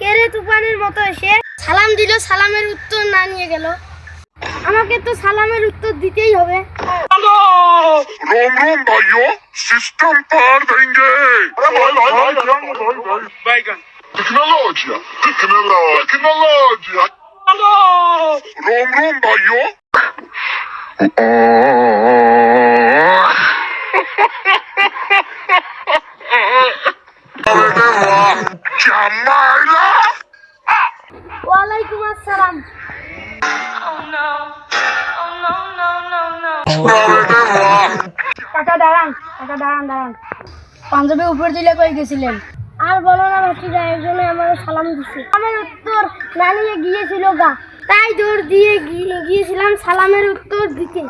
কেরে তুফানের মতো এসে সালাম দিল, সালামের উত্তর না নিয়ে গেল। আমাকে তো সালামের উত্তর দিতেই হবে। हेलो रोम रोम भाइयों सिस्टम पार देंगे बैगन टेक्नोलॉजिया टेक्नोलॉजिया हेलो रोम रोम भाइयों अरे वाह क्या मायला ওয়ালাইকুম আসসালাম। अरे वाह কাকা দাঁড়ান, কাকা দাঁড়ান দাঁড়ান। পাঞ্জাবি উপর দিলে কই গেছিলেন? আর বলো না ভাতিজা, একজনে আমার সালাম দিছে, আমার উত্তর না নিয়ে গিয়েছিল গা, তাই দৌড় দিয়ে গিয়েছিলাম সালামের উত্তর দিতে।